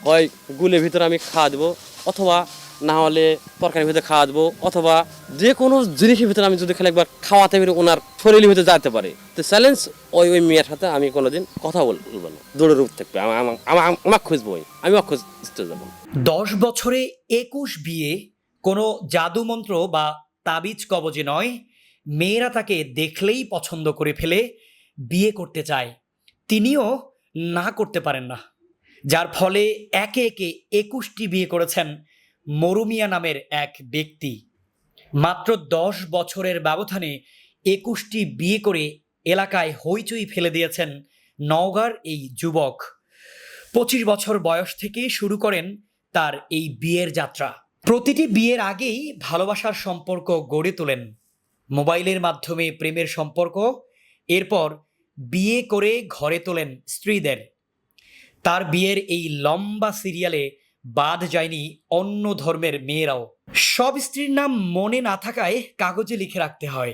হয় গুলের ভিতরে আমি খাওয়া দেবো, অথবা না হলে তরকারির ভিতরে খাওয়া দেবো, অথবা যে কোনো জিনিসের ভিতরে আমি যদি খালি একবার খাওয়াতে পারি ওনার শরীরের ভিতরে যেতে পারে। তো চ্যালেঞ্জ ওই মেয়ের সাথে আমি কোনোদিন কথা বলবো না, দৌড়ের রূপ থাকবে, আমার খুঁজবো, আমি খুঁজতে যাবো। 10 বছরে 21 বিয়ে, কোনো জাদুমন্ত্র বা তাবিজ কবজে নয়। মেয়েরা তাকে দেখলেই পছন্দ করে ফেলে, বিয়ে করতে চায়। তিনিও না করতে পারেন না, যার ফলে একে একে 21টি বিয়ে করেছেন মরুমিয়া নামের এক ব্যক্তি। মাত্র 10 বছরের ব্যবধানে 21টি বিয়ে করে এলাকায় হইচই ফেলে দিয়েছেন নওগাঁর এই যুবক। 25 বছর বয়স থেকে শুরু করেন তার এই বিয়ের যাত্রা। প্রতিটি বিয়ের আগেই ভালোবাসার সম্পর্ক গড়ে তোলেন, মোবাইলের মাধ্যমে প্রেমের সম্পর্ক। এরপর বিয়ে করে ঘরে তোলেন স্ত্রীদের। তার বিয়ের এই লম্বা সিরিয়ালে বাদ যায়নি অন্য ধর্মের মেয়েরাও। সব স্ত্রীর নাম মনে না থাকায় কাগজে লিখে রাখতে হয়।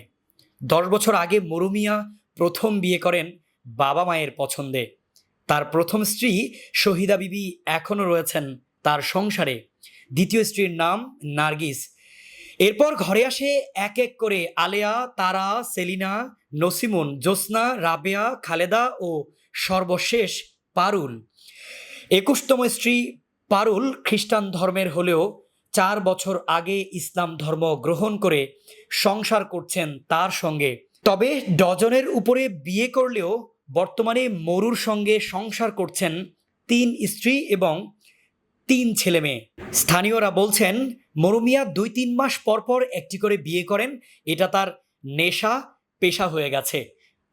10 বছর আগে মরুমিয়া প্রথম বিয়ে করেন বাবা মায়ের পছন্দে। তার প্রথম স্ত্রী শহীদা বিবি এখনও রয়েছেন তার সংসারে। দ্বিতীয় স্ত্রীর নাম নার্গিস। এরপর ঘরে আসে এক এক করে আলেয়া, তারা, সেলিনা, নসিমুন, জ্যোৎস্না, রাবেয়া, খালেদা ও সর্বশেষ পারুল। 21তম স্ত্রী পারুল খ্রিস্টান ধর্মের হলেও 4 বছর আগে ইসলাম ধর্ম গ্রহণ করে সংসার করছেন তার সঙ্গে। তবে ডজনের উপরে বিয়ে করলেও বর্তমানে মরুর সঙ্গে সংসার করছেন 3 স্ত্রী এবং 3 ছেলে মেয়ে। স্থানীয়রা বলছেন মরুমিয়া 2-3 মাস পর পর একটি করে বিয়ে করেন, এটা তার নেশা, পেশা হয়ে গেছে।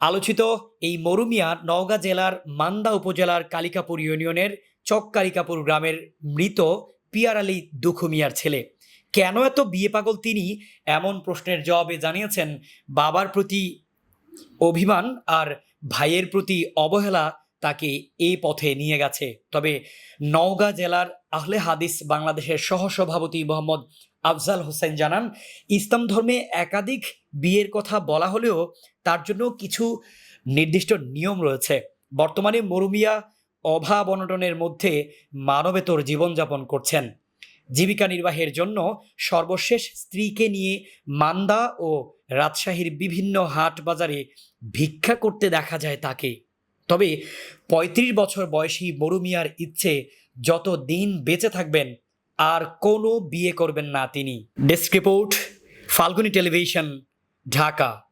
আলোচিত এই মরুমিয়া নওগাঁ জেলার মান্দা উপজেলার কালিকাপুর ইউনিয়নের চককালিকাপুর গ্রামের মৃত পিয়ার আলী দুখু মিয়ার ছেলে। কেন এত বিয়ে পাগল তিনি, এমন প্রশ্নের জবাবে জানিয়েছেন বাবার প্রতি অভিমান আর ভাইয়ের প্রতি অবহেলা তাকে এই পথে নিয়ে গেছে। তবে নওগাঁ জেলার আহলে হাদিস বাংলাদেশের সহসভাপতি মোহাম্মদ আফজাল হোসেন জানান, ইসলাম ধর্মে একাধিক বিয়ের কথা বলা হলেও তার জন্য কিছু নির্দিষ্ট নিয়ম রয়েছে। বর্তমানে মরুমিয়া অভাব অনটনের মধ্যে মানবেতর জীবনযাপন করছেন। জীবিকা নির্বাহের জন্য সর্বশেষ স্ত্রীকে নিয়ে মান্দা ও রাজশাহীর বিভিন্ন হাট বাজারে ভিক্ষা করতে দেখা যায় তাকে। তবে 35 বছর বয়সী মরুমিয়ার ইচ্ছে, যত দিন বেঁচে থাকবেন আর কোনো বিয়ে করবেন না তিনি। Desk report, Falguni television, Dhaka.